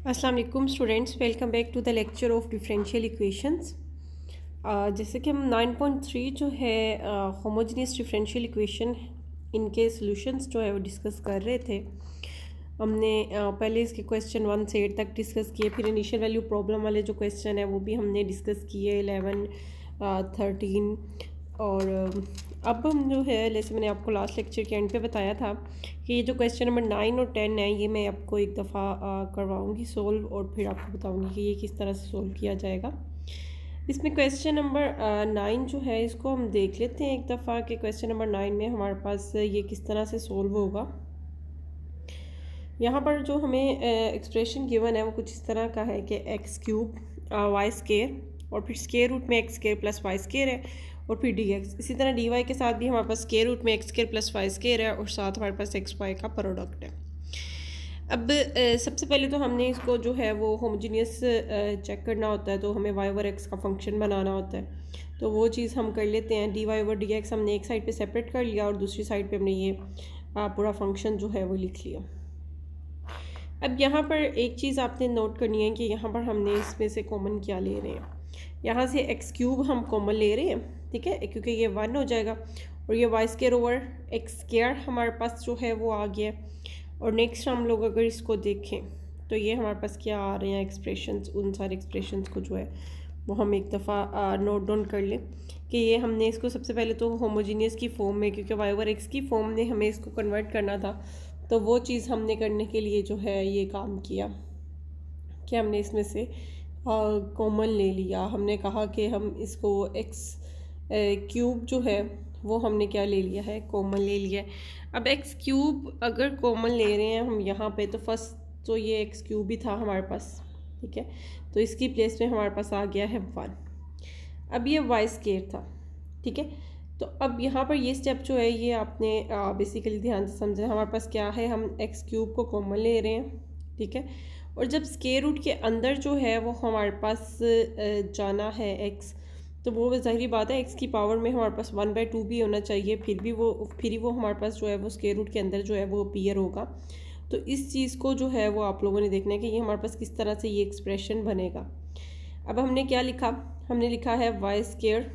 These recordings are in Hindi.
अस्सलाम वालेकुम students, welcome back to the lecture of differential equations. जैसे कि हम 9.3 जो है होमोजेनियस डिफरेंशियल इक्वेशन इनके सॉल्यूशंस जो है वो डिस्कस कर रहे थे। हमने पहले इसके क्वेश्चन 1 से 8 तक डिस्कस किए, फिर इनिशियल वैल्यू प्रॉब्लम वाले जो क्वेश्चन है वो भी हमने डिस्कस किए 11, 13 और अब हम जो है जैसे मैंने आपको लास्ट लेक्चर के एंड पे बताया था कि ये जो क्वेश्चन नंबर 9 और 10 है ये मैं आपको एक दफ़ा करवाऊँगी सोल्व और फिर आपको बताऊँगी कि ये किस तरह से सोल्व किया जाएगा। इसमें क्वेश्चन नंबर 9 जो है इसको हम देख लेते हैं एक दफ़ा कि क्वेश्चन नंबर 9 में हमारे पास ये किस तरह से सोल्व होगा। यहाँ पर जो हमें एक्सप्रेशन गिवन है वो कुछ इस तरह का है कि एक्स क्यूब वाई स्केयर और फिर स्केयर रूट में x square plus y square है और फिर डी एक्स। इसी तरह डी वाई के साथ भी हमारे पास स्केयर रूट में x square plus y square है और साथ हमारे पास एक्स वाई का प्रोडक्ट है। अब सबसे पहले तो हमने इसको जो है वो होमोजीनियस चेक करना होता है, तो हमें वाई ओवर एक्स का फंक्शन बनाना होता है। तो वो चीज़ हम कर लेते हैं। D y over d x हमने एक साइड पे सेपरेट कर लिया और दूसरी साइड पे हमने ये पूरा फंक्शन जो है वो लिख लिया। अब यहाँ पर एक चीज़ आपने नोट करनी है कि यहाँ पर हमने इसमें से कॉमन क्या ले रहे हैं। यहाँ से एक्स क्यूब हम कॉमन ले रहे हैं, ठीक है, क्योंकि ये 1 हो जाएगा और ये y square over x square हमारे पास जो है वो आ गया। और नेक्स्ट हम लोग अगर इसको देखें तो ये हमारे पास क्या आ रहे हैं एक्सप्रेशंस, उन सारे एक्सप्रेशंस को जो है वो हम एक दफ़ा नोट डाउन कर लें कि ये हमने इसको सबसे पहले तो होमोजीनियस की फॉर्म में, क्योंकि वाई ओवर एक्स की फॉर्म में हमें इसको कन्वर्ट करना था, तो वो चीज़ हमने करने के लिए जो है ये काम किया कि हमने इसमें से कॉमन ले लिया। हमने कहा कि हम इसको एक्स क्यूब जो है वो हमने क्या ले लिया है, कॉमन ले लिया है। अब एक्स क्यूब अगर कॉमन ले रहे हैं हम यहाँ पे, तो फर्स्ट तो ये एक्स क्यूब ही था हमारे पास, ठीक है, तो इसकी प्लेस में हमारे पास आ गया है 1। अब ये वाई स्केयर था, ठीक है, तो अब यहाँ पर ये स्टेप जो है ये आपने बेसिकली ध्यान से समझा। हमारे पास क्या है, हम एक्स क्यूब को कॉमन ले रहे हैं, ठीक है, और जब स्केयर रूट के अंदर जो है वो हमारे पास जाना है एक्स, तो वो ज़ाहिरी बात है एक्स की पावर में हमारे पास 1/2 भी होना चाहिए, फिर ही वो हमारे पास जो है वो स्केयर रूट के अंदर जो है वो अपीयर होगा। तो इस चीज़ को जो है वो आप लोगों ने देखना है कि ये हमारे पास किस तरह से ये एक्सप्रेशन बनेगा। अब हमने क्या लिखा, हमने लिखा है y square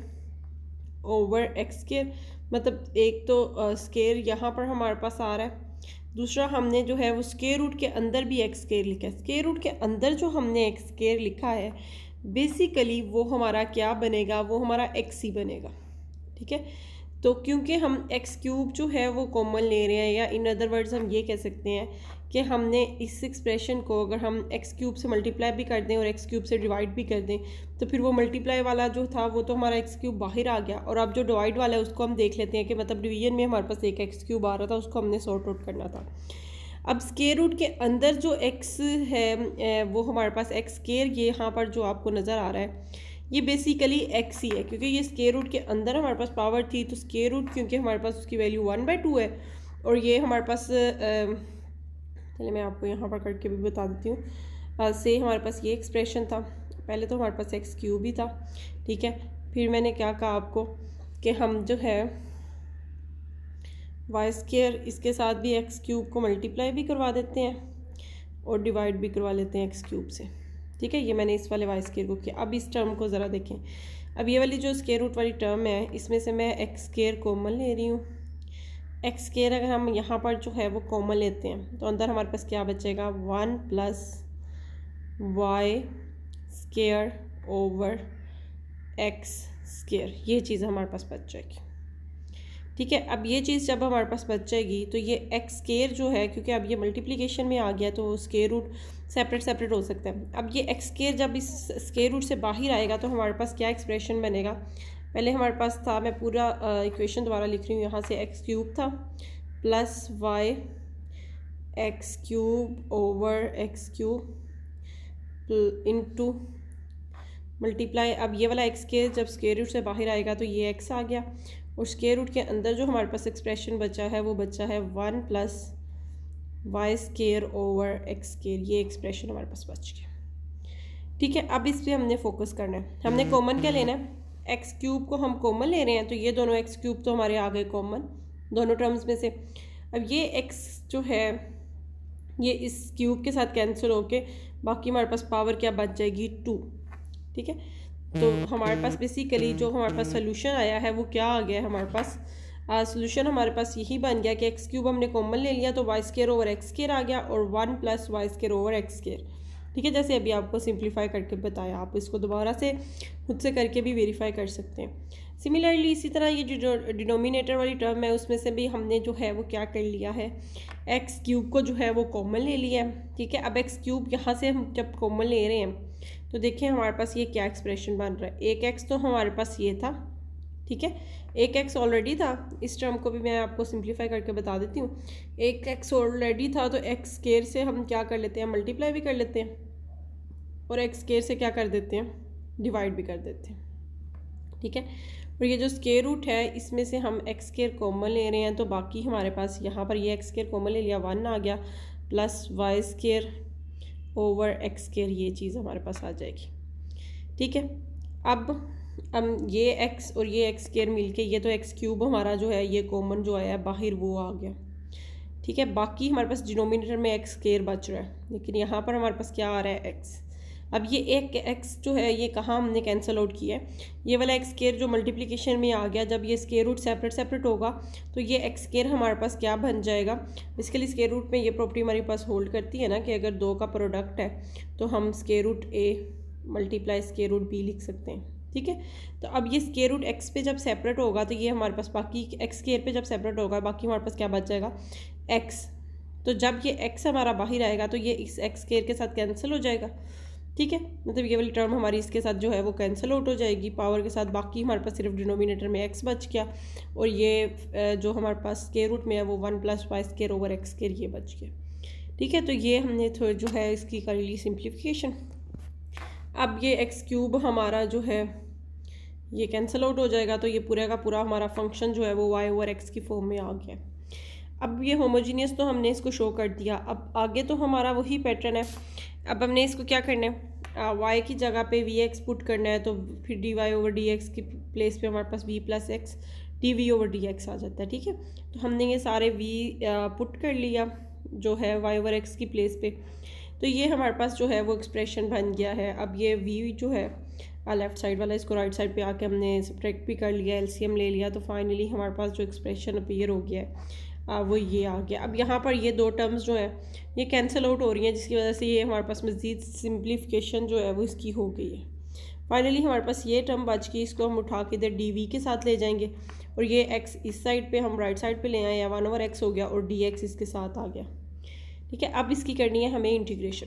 over x square, मतलब एक तो स्केयर यहाँ पर हमारे पास आ रहा है, दूसरा हमने जो है वो स्केयर रूट के अंदर भी एक्स स्केयर लिखा है। स्केयर रूट के अंदर जो हमने एक्स स्केयर लिखा है बेसिकली वो हमारा क्या बनेगा, वो हमारा एक्स ही बनेगा, ठीक है। तो क्योंकि हम एक्स क्यूब जो है वो कॉमन ले रहे हैं, या इन अदर वर्ड्स हम ये कह सकते हैं कि हमने इस एक्सप्रेशन को अगर हम एक्स क्यूब से मल्टीप्लाई भी कर दें और एक्स क्यूब से डिवाइड भी कर दें, तो फिर वो मल्टीप्लाई वाला जो था वो तो हमारा एक्स क्यूब बाहर आ गया, और अब जो डिवाइड वाला है उसको हम देख लेते हैं कि मतलब डिवीजन में हमारे पास एक एक्स क्यूब आ रहा था, उसको हमने सॉर्ट आउट करना था। अब स्केयर रूट के अंदर जो एक्स है वो हमारे पास एक्स स्केयर, ये यहाँ पर जो आपको नज़र आ रहा है ये बेसिकली एक्स ही है, क्योंकि ये स्केयर रूट के अंदर हमारे पास पावर थी, तो स्केयर रूट क्योंकि हमारे पास उसकी वैल्यू 1/2 है, और ये हमारे पास चलिए मैं आपको यहाँ पर करके भी बता देती हूँ। से हमारे पास ये एक्सप्रेशन था, पहले तो हमारे पास एक्स क्यूब ही था, ठीक है, फिर मैंने क्या कहा आपको कि हम जो है वाई स्केयर इसके साथ भी एक्स क्यूब को मल्टीप्लाई भी करवा देते हैं और डिवाइड भी करवा लेते हैं एक्स क्यूब से, ठीक है। ये मैंने इस वाले वाई स्केयर को किया। अब इस टर्म को ज़रा देखें, अब ये वाली जो स्केयर रूट वाली टर्म है इसमें से मैं एक्स स्केयर कॉमन ले रही हूँ। एक्स स्केयर अगर हम यहाँ पर जो है वो कॉमन लेते हैं तो अंदर हमारे पास क्या बचेगा, 1 + y square over x square, ये चीज़ हमारे पास बच जाएगी, ठीक है। अब ये चीज़ जब हमारे पास बच जाएगी तो ये एक्स स्केयर जो है, क्योंकि अब ये मल्टीप्लिकेशन में आ गया तो स्केयर रूट सेपरेट हो सकता है। अब ये एक्स स्केयर जब इस स्केयर रूट से बाहर आएगा तो हमारे पास क्या एक्सप्रेशन बनेगा, पहले हमारे पास था, मैं पूरा इक्वेशन दोबारा लिख रही हूँ, यहाँ से एक्स क्यूब था plus y x cube over x cube into multiply. अब ये वाला एक्स स्केयर जब स्केयर रूट से बाहर आएगा तो ये एक्स आ गया, और स्केयर रूट के अंदर जो हमारे पास एक्सप्रेशन बचा है वो बचा है 1 + y square over x square, ये एक्सप्रेशन हमारे पास बच गया, ठीक है। अब इस पर हमने फोकस करना है, हमने कॉमन क्या लेना है, एक्स क्यूब को हम कॉमन ले रहे हैं, तो ये दोनों एक्स क्यूब तो हमारे आ गए कॉमन दोनों टर्म्स में से। अब ये एक्स जो है ये इस क्यूब के साथ कैंसिल होके बाकी हमारे पास पावर क्या बच जाएगी 2। ठीक है, तो हमारे पास बेसिकली जो हमारे पास सोल्यूशन आया है वो क्या आ गया है हमारे पास, सोल्यूशन हमारे पास यही बन गया कि एक्स क्यूब हमने कॉमन ले लिया तो y square over x square आ गया और 1 plus y square over x square. ठीक है, जैसे अभी आपको सिंप्लीफाई करके बताया, आप इसको दोबारा से खुद से करके भी वेरीफाई कर सकते हैं। सिमिलरली इसी तरह ये जो डिनोमिनेटर वाली टर्म है उसमें से भी हमने जो है वो क्या कर लिया है, एक्स क्यूब को जो है वो कॉमन ले लिया है। ठीक है, अब एक्स क्यूब यहाँ से हम जब कॉमन ले रहे हैं तो देखिए हमारे पास ये क्या एक्सप्रेशन बन रहा है। एक एक्स तो हमारे पास ये था, ठीक है, एक एक्स ऑलरेडी था। इस टर्म को भी मैं आपको सिंप्लीफाई करके बता देती हूँ। एक एक्स ऑलरेडी था तो एक्स स्केयर से हम क्या कर लेते हैं, मल्टीप्लाई भी कर लेते हैं, और एक्स स्केयर से क्या कर देते हैं, डिवाइड भी कर देते हैं। ठीक है, और ये जो स्केयर रूट है इसमें से हम एक्स स्केयर कॉमन ले रहे हैं तो बाकी हमारे पास यहाँ पर ये एक्स स्केयर कॉमन ले लिया, 1 आ गया, plus y square over x square, ये चीज़ हमारे पास आ जाएगी। ठीक है, अब ये एक्स और ये एक्स स्केयर मिलके ये तो एक्स क्यूब हमारा जो है ये कॉमन जो आया है बाहर वो आ गया। ठीक है, बाकी हमारे पास डिनोमिनेटर में एक्स स्केयर बच रहा है, लेकिन यहाँ पर हमारे पास क्या आ रहा है, एक्स। अब ये एक एक्स जो है ये कहाँ हमने कैंसिल आउट किया है, ये वाला एक्स स्केयर जो मल्टीप्लिकेशन में आ गया, जब ये स्केयर रूट सेपरेट सेपरेट होगा तो ये एक्स स्केयर हमारे पास क्या बन जाएगा। बेसिकली स्केयर रूट में ये प्रॉपर्टी हमारे पास होल्ड करती है ना कि अगर दो का प्रोडक्ट है तो हम square root A multiply square root B लिख सकते हैं। ठीक है, तो अब ये स्केयर रूट एक्स पे जब सेपरेट होगा तो ये हमारे पास बाकी एक्स स्केयर पे जब सेपरेट होगा बाकी हमारे पास क्या बच जाएगा, एक्स। तो जब ये एक्स हमारा बाहर आएगा तो ये इस एक्स स्केयर के साथ कैंसिल हो जाएगा। ठीक है, मतलब ये वाली टर्म हमारी इसके साथ जो है वो कैंसिल आउट हो जाएगी पावर के साथ, बाकी हमारे पास सिर्फ डिनोमिनेटर में एक्स बच गया, और ये जो हमारे पास स्केयर रूट में है वो 1 plus y square over x square ये बच गया। ठीक है, तो ये हमने थोड़ा जो है इसकी कर ली सिंप्लीफिकेशन। अब ये एक्स क्यूब हमारा जो है ये कैंसिल आउट हो जाएगा तो ये पूरा का पूरा हमारा फंक्शन जो है वो वाई ओवर एक्स की फॉर्म में आ गया। अब ये होमोजीनियस तो हमने इसको शो कर दिया, अब आगे तो हमारा वही पैटर्न है। अब हमने इसको क्या करना है, वाई की जगह पे वी एक्स पुट करना है, तो फिर d y over d x की प्लेस पे हमारे पास v plus x d v over d x आ जाता है। ठीक है, तो हमने ये सारे वी पुट कर लिया जो है वाई ओवर एक्स की प्लेस पे, तो ये हमारे पास जो है वो एक्सप्रेशन बन गया है। अब ये वी जो है लेफ़्ट साइड वाला इसको राइट साइड पे आके हमने सब्ट्रैक्ट भी कर लिया, एलसीएम ले लिया, तो फाइनली हमारे पास जो एक्सप्रेशन अपीयर हो गया है वो ये आ गया। अब यहाँ पर ये दो टर्म्स जो है ये कैंसिल आउट हो रही हैं जिसकी वजह से ये हमारे पास मज़ीद सिंप्लीफिकेशन जो है वो इसकी हो गई है। फाइनली हमारे पास ये टर्म बच गई, इसको हम उठा के इधर डी वी के साथ ले जाएंगे और ये एक्स इस साइड पे हम राइट साइड पे ले आए, 1 ओवर एक्स हो गया और डी एक्स इसके साथ आ गया। ठीक है, अब इसकी करनी है हमें इंटीग्रेशन।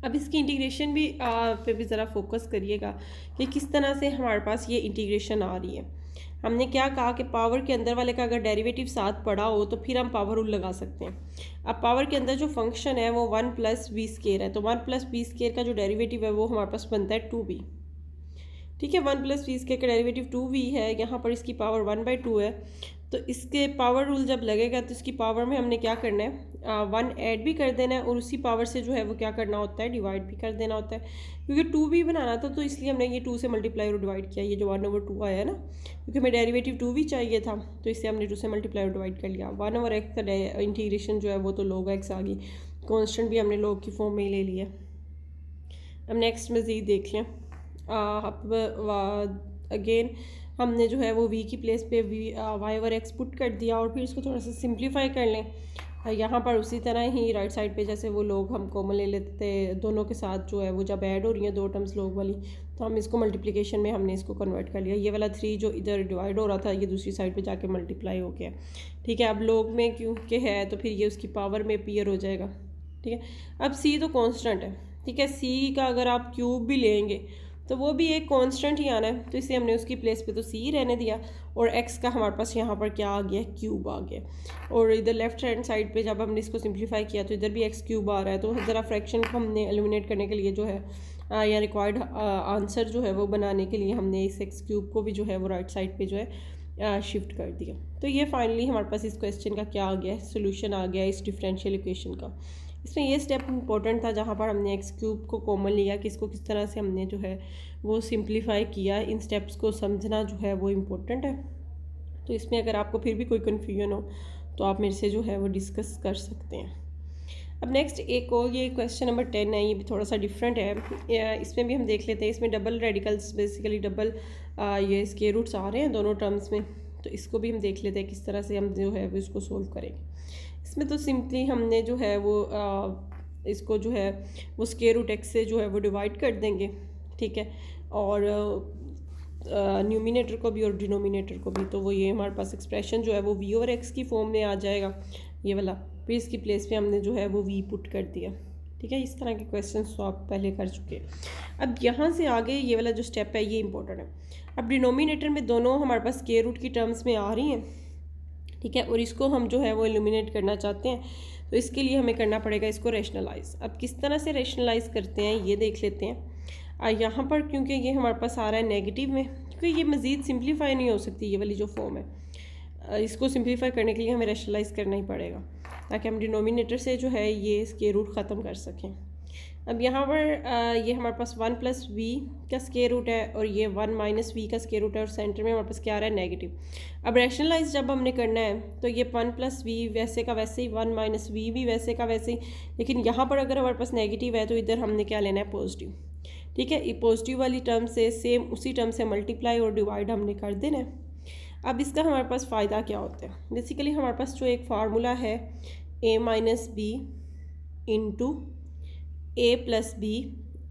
अब इसकी इंटीग्रेशन भी पे भी ज़रा फोकस करिएगा कि किस तरह से हमारे पास ये इंटीग्रेशन आ रही है। हमने क्या कहा कि पावर के अंदर वाले का अगर डेरिवेटिव साथ पड़ा हो तो फिर हम पावर रूल लगा सकते हैं। अब पावर के अंदर जो फंक्शन है वो 1 प्लस बी स्केयर है, तो 1 प्लस बी स्केयर का जो डेरिवेटिव है वो हमारे पास बनता है 2b। ठीक है, 1 प्लस बी स्केयर का डेरिवेटिव 2b है, यहाँ पर इसकी पावर 1/2 है, तो इसके पावर रूल जब लगेगा तो इसकी पावर में हमने क्या करना है, 1 ऐड भी कर देना है और उसी पावर से जो है वो क्या करना होता है, डिवाइड भी कर देना होता है। क्योंकि 2b बनाना था तो इसलिए हमने ये 2 से मल्टीप्लाई और डिवाइड किया, ये जो 1/2 आया है ना, क्योंकि हमें डेरिवेटिव 2b चाहिए था तो इससे हमने 2 से मल्टीप्लाई और डिवाइड कर लिया। 1 ओवर एक्स का इंटीग्रेशन जो है वो तो log x आ गई, कॉन्स्टेंट भी हमने log की फॉर्म में ही ले लिया। अब नेक्स्ट मज़ीद देख लें, अब अगेन हमने जो है वो v की प्लेस पे वाई ओवर एक्स पुट कर दिया और फिर इसको थोड़ा सा सिंप्लीफाई कर लें। यहाँ पर उसी तरह ही राइट साइड पे जैसे वो लोग हम कॉमन ले लेते थे, दोनों के साथ जो है वो जब ऐड हो रही हैं दो टर्म्स लोग वाली, तो हम इसको मल्टीप्लिकेशन में हमने इसको कन्वर्ट कर लिया। ये वाला 3 जो इधर डिवाइड हो रहा था ये दूसरी साइड पे जाके मल्टीप्लाई हो गया। ठीक है, अब लोग में क्योंकि है तो फिर ये उसकी पावर में अपीयर हो जाएगा। ठीक है, अब c तो कॉन्स्टेंट है। ठीक है, c का अगर आप क्यूब भी लेंगे तो वो भी एक कांस्टेंट ही आना है, तो इसे हमने उसकी प्लेस पे तो c रहने दिया और x का हमारे पास यहाँ पर क्या आ गया, क्यूब आ गया। और इधर लेफ्ट हैंड साइड पे जब हमने इसको सिंप्लीफाई किया तो इधर भी x क्यूब आ रहा है। तो ज़रा फ्रैक्शन को हमने एलिमिनेट करने के लिए जो है या रिक्वायर्ड आंसर जो है वो बनाने के लिए हमने इस x क्यूब को भी जो है वो राइट साइड पर जो है शिफ्ट कर दिया। तो ये फाइनली हमारे पास इस क्वेश्चन का क्या आ गया है, सोल्यूशन आ गया इस डिफरेंशियल इक्वेशन का। इसमें ये स्टेप इंपॉर्टेंट था जहाँ पर हमने एक्स क्यूब को कॉमन लिया कि इसको किस तरह से हमने जो है वो सिंप्लीफाई किया। इन स्टेप्स को समझना जो है वो इम्पोर्टेंट है। तो इसमें अगर आपको फिर भी कोई कन्फ्यूजन हो तो आप मेरे से जो है वो डिस्कस कर सकते हैं। अब नेक्स्ट एक और ये क्वेश्चन नंबर 10 है, ये भी थोड़ा सा डिफरेंट है। इसमें भी हम देख लेते हैं, इसमें डबल रेडिकल्स बेसिकली डबल ये स्क्वायर रूट्स आ रहे हैं दोनों टर्म्स में, तो इसको भी हम देख लेते हैं किस तरह से हम जो है वो इसको सोल्व करेंगे। इसमें तो सिंपली हमने जो है वो इसको जो है वो स्क्वायर रूट एक्स से जो है वो डिवाइड कर देंगे, ठीक है, और न्यूमिनेटर को भी और डिनोमिनेटर को भी, तो वो ये हमारे पास एक्सप्रेशन जो है वो वी ओवर एक्स की फॉर्म में आ जाएगा ये वाला। फिर इसकी प्लेस पे हमने जो है वो वी पुट कर दिया, ठीक है। इस तरह के क्वेश्चन तो आप पहले कर चुके हैं। अब यहाँ से आगे ये वाला जो स्टेप है ये इंपॉर्टेंट है। अब डिनोमिनेटर में दोनों हमारे पास स्क्वायर रूट की टर्म्स में आ रही हैं, ठीक है, और इसको हम जो है वो एलिमिनेट करना चाहते हैं, तो इसके लिए हमें करना पड़ेगा इसको रैशनलाइज। अब किस तरह से रैशनलाइज करते हैं ये देख लेते हैं। यहाँ पर क्योंकि ये हमारे पास आ रहा है नेगेटिव में, क्योंकि ये मज़ीद सिंप्लीफाई नहीं हो सकती ये वाली जो फॉर्म है, इसको सिंप्लीफाई करने के लिए हमें रैशनलाइज करना ही पड़ेगा ताकि हम डिनोमिनेटर से जो है ये स्क्वायर रूट ख़त्म कर सकें। अब यहाँ पर ये हमारे पास 1 प्लस वी का स्क्वायर रूट है और ये 1 माइनस वी का स्क्वायर रूट है, और सेंटर में हमारे पास क्या आ रहा है नेगेटिव। अब रैशनलाइज जब हमने करना है तो ये 1 प्लस वी वैसे का वैसे ही, 1 माइनस वी भी वैसे का वैसे ही, लेकिन यहाँ पर अगर हमारे पास नेगेटिव है तो इधर हमने क्या लेना है पॉजिटिव, ठीक है। ये पॉजिटिव वाली टर्म से सेम उसी टर्म से मल्टीप्लाई और डिवाइड हमने कर देना है। अब इसका हमारे पास फ़ायदा क्या होता है, बेसिकली हमारे पास जो एक फार्मूला है a minus b into a plus b,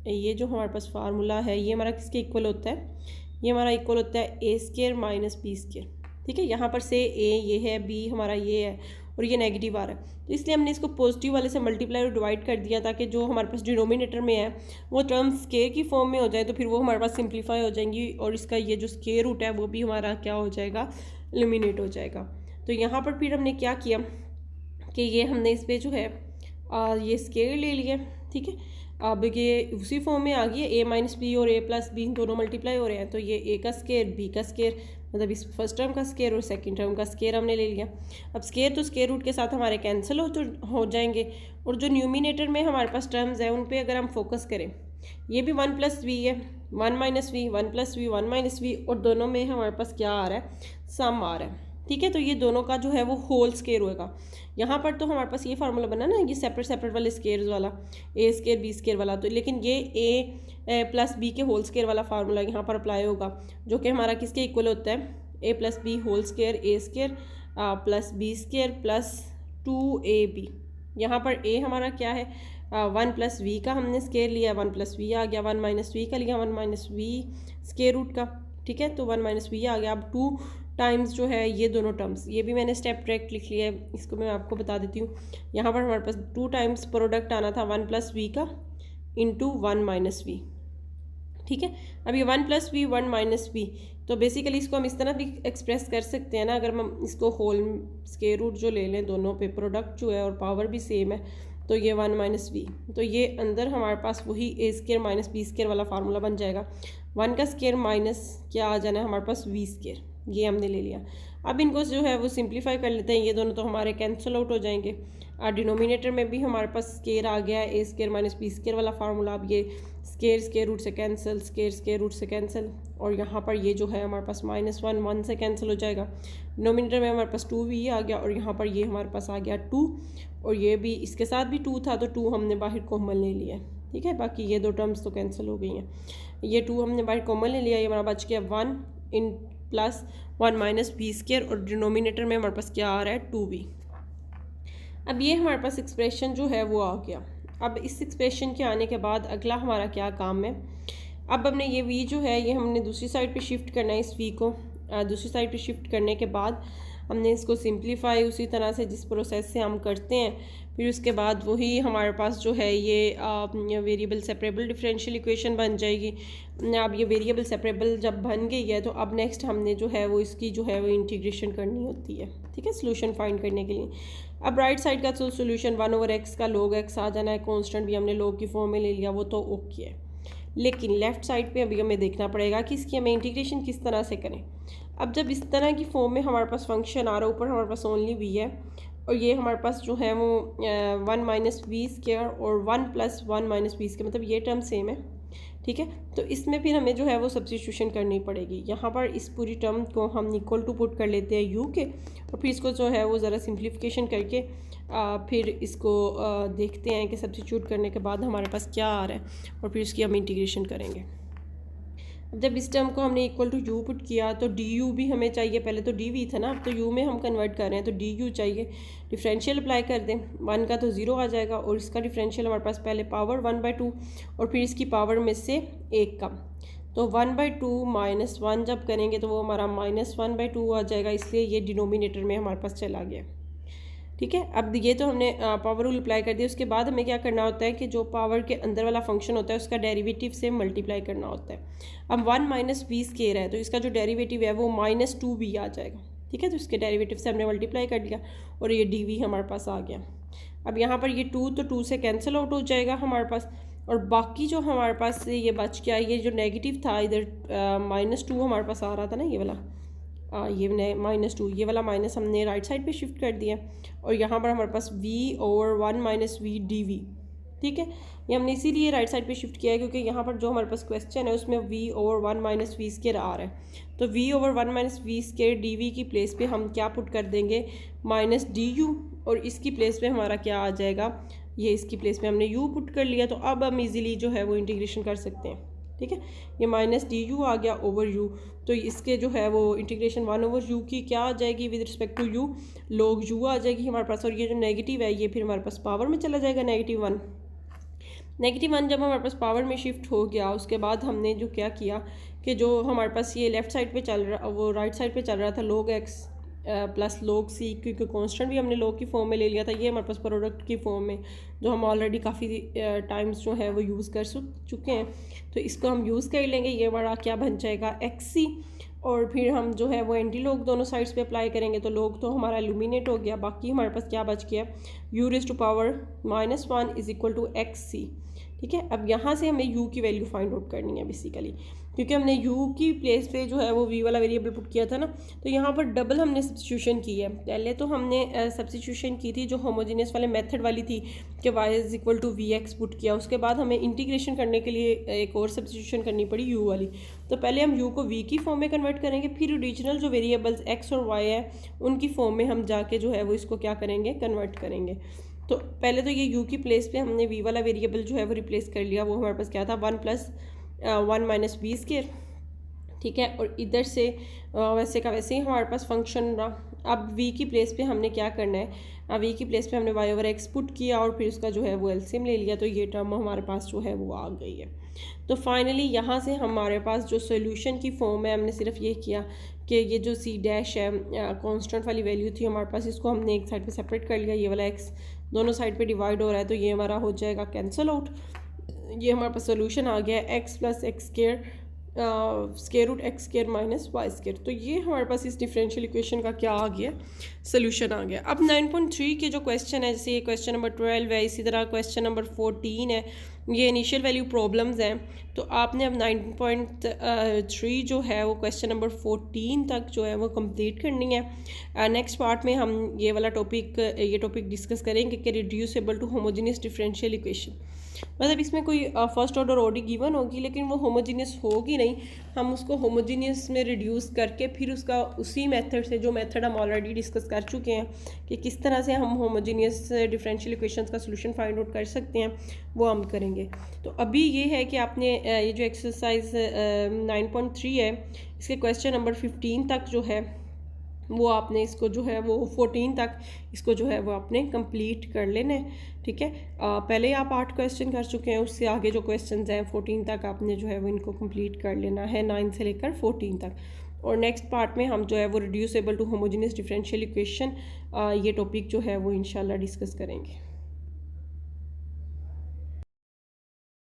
ये जो हमारे पास फार्मूला है ये हमारा किसके इक्वल होता है, ये हमारा इक्वल होता है ए स्क्वायर माइनस बी स्क्वायर, ठीक है। यहाँ पर से ए ये है, बी हमारा ये है और ये नेगेटिव आ रहा है, तो इसलिए हमने इसको पॉजिटिव वाले से मल्टीप्लाई और डिवाइड कर दिया ताकि जो हमारे पास डिनोमिनेटर में है वो टर्म स्क्वायर की फॉर्म में हो जाए, तो फिर वो हमारे पास सिंप्लीफाई हो जाएंगी और इसका ये जो स्क्वायर रूट है वो भी हमारा क्या हो जाएगा, एलिमिनेट हो जाएगा। तो यहाँ पर फिर हमने क्या किया कि ये हमने इस पर जो है ये स्क्वायर ले लिया, ठीक है। अब ये उसी फॉर्म में आ गई है, ए माइनस बी और ए प्लस बी दोनों मल्टीप्लाई हो रहे हैं, तो ये ए का स्क्वायर बी का स्क्वायर, मतलब इस फर्स्ट टर्म का स्क्वायर और सेकंड टर्म का स्क्वायर हमने ले लिया। अब स्क्वायर तो स्क्वायर रूट के साथ हमारे कैंसिल हो जाएंगे, और जो न्यूमिनेटर में हमारे पास टर्म्स हैं उन पे अगर हम फोकस करें, ये भी 1 प्लस वी है, 1 minus v, 1 plus v, 1 minus v, और दोनों में हमारे पास क्या आ रहा है, सम आ रहा है, ठीक है। तो ये दोनों का जो है वो होल स्क्वायर होएगा। यहाँ पर तो हमारे पास ये फार्मूला बना ना, ये सेपरेट वाले स्क्वायर्स वाला, ए स्क्वायर बी स्क्वायर वाला, तो लेकिन ये ए प्लस बी के होल स्क्वायर वाला फार्मूला यहाँ पर अप्लाई होगा, जो कि हमारा किसके इक्वल होता है, a plus b whole square a square plus b square plus 2ab। यहाँ पर ए हमारा क्या है, 1 प्लस वी का हमने स्क्वायर लिया, 1 प्लस वी आ गया, 1 माइनस वी का लिया, 1 माइनस वी स्क्वायर रूट का, ठीक है, तो 1 माइनस वी आ गया। अब 2 टाइम्स जो है ये दोनों टर्म्स, ये भी मैंने स्टेप डायरेक्ट लिख लिया है, इसको मैं आपको बता देती हूँ। यहाँ पर हमारे पास 2 टाइम्स प्रोडक्ट आना था 1 प्लस वी का इंटू 1 माइनस वी, ठीक है। अब ये 1 प्लस वी 1 माइनस वी, तो बेसिकली इसको हम इस तरह भी एक्सप्रेस कर सकते हैं ना, अगर हम इसको होल स्क्वायर रूट जो ले लें दोनों पे, प्रोडक्ट जो है और पावर भी सेम है, तो ये 1 माइनस वी, तो ये अंदर हमारे पास वही ए स्क्वायर माइनस बी स्क्वायर वाला फार्मूला बन जाएगा। 1 का स्क्वायर माइनस क्या आ जाना है हमारे पास वी स्क्वायर, ये हमने ले लिया। अब इनको जो है वो सिंप्लीफाई कर लेते हैं, ये दोनों तो हमारे कैंसिल आउट हो जाएंगे। डिनोमिनेटर में भी हमारे पास स्क्वायर आ गया है, ए स्क्वायर माइनस बी स्क्वायर वाला फार्मूला। अब ये स्क्वायर रूट से कैंसिल, स्क्वायर रूट से कैंसिल, और यहाँ पर ये जो है हमारे पास -1 1 से कैंसिल हो जाएगा। डिनोमिनेटर में हमारे पास 2v आ गया, और यहाँ पर ये हमारे पास आ गया 2, और ये भी इसके साथ भी 2 था, तो 2 हमने बाहर कॉमन ले लिया है, ठीक है। बाकी ये 2 टर्म्स तो कैंसिल हो गई हैं, ये 2 हमने बाहर कॉमन ले लिया, ये हमारा बच गया 1 in plus 1 minus B square, और डिनोमिनेटर में हमारे पास क्या आ रहा है 2v। अब ये हमारे पास एक्सप्रेशन जो है वो आ गया। अब इस एक्सप्रेशन के आने के बाद अगला हमारा क्या काम है, अब हमने ये v जो है ये हमने दूसरी साइड पे शिफ्ट करना है। इस v को दूसरी साइड पे शिफ्ट करने के बाद हमने इसको सिंप्लीफाई उसी तरह से जिस प्रोसेस से हम करते हैं, फिर उसके बाद वही हमारे पास जो है ये वेरिएबल सेपरेबल डिफरेंशियल इक्वेशन बन जाएगी। अब ये वेरिएबल सेपरेबल जब बन गई है, तो अब नेक्स्ट हमने जो है वो इसकी जो है वो इंटीग्रेशन करनी होती है, ठीक है, सोल्यूशन फाइंड करने के लिए। अब राइट साइड का तो सोल्यूशन 1/x का log x आ जाना है, कांस्टेंट भी हमने log की फॉर्म में ले लिया, वो तो ओके है। लेकिन लेफ़्ट साइड पे अभी हमें देखना पड़ेगा कि इसकी हमें इंटीग्रेशन किस तरह से करें। अब जब इस तरह की फॉर्म में हमारे पास फंक्शन आ रहा है, ऊपर हमारे पास ओनली v है, और ये हमारे पास जो है वो 1 माइनस वी स्क्वायर और 1 प्लस 1 माइनस वी स्क्वायर, मतलब ये टर्म सेम है, ठीक है। तो इसमें फिर हमें जो है वो सब्स्टिट्यूशन करनी पड़ेगी। यहाँ पर इस पूरी टर्म को हम इक्वल टू पुट कर लेते हैं u के, और फिर इसको जो है वो ज़रा सिंप्लीफिकेशन करके फिर इसको देखते हैं कि सब्स्टिट्यूट करने के बाद हमारे पास क्या आ रहा है, और फिर इसकी हम इंटीग्रेशन करेंगे। अब जब इस टर्म को हमने इक्वल टू u पुट किया तो du भी हमें चाहिए, पहले तो dv था ना, अब तो u में हम कन्वर्ट कर रहे हैं तो du चाहिए। डिफरेंशियल अप्लाई कर दें, 1 का तो 0 आ जाएगा, और इसका डिफरेंशियल हमारे पास पहले पावर 1/2 और फिर इसकी पावर में से 1 का, तो 1/2 -1 जब करेंगे तो वो हमारा -1/2 आ जाएगा, इसलिए ये डिनोमिनेटर में हमारे पास चला गया। ठीक है। अब ये तो हमने पावर रूल अप्लाई कर दिया। उसके बाद हमें क्या करना होता है कि जो पावर के अंदर वाला फंक्शन होता है उसका डेरिवेटिव से मल्टीप्लाई करना होता है। अब 1 - v स्क्वायर है तो इसका जो डेरिवेटिव है वो -2v आ जाएगा। ठीक है, तो इसके डेरिवेटिव से हमने मल्टीप्लाई कर दिया और ये dv हमारे पास आ गया। अब यहाँ पर ये 2 तो 2 से कैंसिल आउट हो जाएगा हमारे पास, और बाकी जो हमारे पास ये बच गया, ये जो नेगेटिव था इधर -2 हमारे पास आ रहा था ना, ये वाला ये -2, ये वाला माइनस हमने राइट साइड पे शिफ्ट कर दिया, और यहाँ पर हमारे पास v/1 - v dv। ठीक है, ये हमने इसीलिए राइट साइड पे शिफ्ट किया है क्योंकि यहाँ पर जो हमारे पास क्वेश्चन है उसमें v/1 - v स्क्वायर आ रहा है। तो v/1 - v स्क्वायर dv की प्लेस पे हम क्या पुट कर देंगे, -du, और इसकी प्लेस पे हमारा क्या आ जाएगा, ये इसकी प्लेस पे हमने u पुट कर लिया। तो अब हम इजीली जो है वो इंटीग्रेशन कर सकते हैं। ठीक है, ये -du आ गया ओवर u, तो इसके जो है वो इंटीग्रेशन 1/u की क्या आ जाएगी with respect to u, log u आ जाएगी हमारे पास, और ये जो नेगेटिव है ये फिर हमारे पास पावर में चला जाएगा -1। -1 जब हमारे पास पावर में शिफ्ट हो गया, उसके बाद हमने जो क्या किया कि जो हमारे पास ये लेफ़्ट साइड पे चल रहा वो राइट साइड पे चल रहा था log x plus log c, क्योंकि कांस्टेंट भी हमने log की फॉर्म में ले लिया था, ये हमारे पास प्रोडक्ट की फॉर्म में जो हम ऑलरेडी काफ़ी टाइम्स जो है वो यूज़ कर चुके हैं, तो इसको हम यूज़ कर लेंगे। ये हमारा क्या बन जाएगा xc, और फिर हम जो है वो एंटी लॉग दोनों साइड्स पे अप्लाई करेंगे, तो log तो हमारा एलिमिनेट हो गया। बाकी हमारे पास क्या बच गया, u⁻⁻1 = xc। ठीक है, अब यहाँ से हमें u की वैल्यू फाइंड आउट करनी है बेसिकली, क्योंकि हमने u की प्लेस पे जो है वो v वाला वेरिएबल पुट किया था ना, तो यहाँ पर डबल हमने सब्स्टिट्यूशन की है। पहले तो हमने सब्स्टिट्यूशन की थी जो होमोजेनियस वाले मेथड वाली थी कि y = vx पुट किया, उसके बाद हमें इंटीग्रेशन करने के लिए एक और सब्स्टिट्यूशन करनी पड़ी u वाली। तो पहले हम u को v की फॉर्म में कन्वर्ट करेंगे, फिर ओरिजिनल जो वेरिएबल्स x और y है उनकी फॉर्म में हम जाके जो है वो इसको क्या करेंगे, कन्वर्ट करेंगे। तो पहले तो ये u की प्लेस पे हमने v वाला वेरिएबल जो है वो रिप्लेस कर लिया, वो हमारे पास क्या था 1 + 1 - v स्क्वायर। ठीक है, और इधर से वैसे का वैसे ही हमारे पास फंक्शन रहा। अब v की प्लेस पे हमने क्या करना है, v की प्लेस पे हमने y/x पुट किया और फिर उसका जो है वो एलसीएम ले लिया, तो ये टर्म हमारे पास जो है वो आ गई है। तो फाइनली यहाँ से हमारे पास जो सोल्यूशन की फॉर्म है, हमने सिर्फ ये किया कि ये जो c डैश है कांस्टेंट वाली वैल्यू थी हमारे पास, इसको हमने एक साइड पे सेपरेट कर लिया, ये वाला x दोनों साइड पे डिवाइड हो रहा है, तो ये हमारा हो जाएगा कैंसिल आउट। ये हमारे पास सोल्यूशन आ गया x + x² √x² - y square. तो ये हमारे पास इस डिफरेंशियल इक्वेशन का क्या आ गया, सोल्यूशन आ गया। अब 9.3 के जो क्वेश्चन है, जैसे ये क्वेश्चन नंबर 12 है, इसी तरह क्वेश्चन नंबर 14 है, ये इनिशियल वैल्यू प्रॉब्लम्स हैं। तो आपने अब 9.3 जो है वो क्वेश्चन नंबर 14 तक जो है वो कंप्लीट करनी है। नेक्स्ट पार्ट में हम ये वाला टॉपिक डिस्कस करेंगे कि reducible to homogeneous differential equation, मतलब इसमें कोई फर्स्ट ऑर्डर ओडी गिवन होगी लेकिन वो होमोजीनियस होगी नहीं, हम उसको होमोजीनियस में रिड्यूस करके फिर उसका उसी मेथड से, जो मेथड हम ऑलरेडी डिस्कस कर चुके हैं कि किस तरह से हम होमोजीनियस डिफरेंशियल इक्वेशंस का सोल्यूशन फाइंड आउट कर सकते हैं, वो हम करेंगे। तो अभी ये है कि आपने ये जो एक्सरसाइज 9.3 है, इसके क्वेश्चन नंबर 15 तक जो है वो आपने इसको जो है वो 14 तक इसको जो है वो आपने कंप्लीट कर लेना है। ठीक है, पहले आप 8 क्वेश्चन कर चुके हैं, उससे आगे जो क्वेश्चंस हैं 14 तक आपने जो है वो इनको कंप्लीट कर लेना है, 9 से लेकर 14 तक। और नेक्स्ट पार्ट में हम जो है वो reducible to homogeneous differential equation ये टॉपिक जो है वो इंशाल्लाह डिस्कस करेंगे।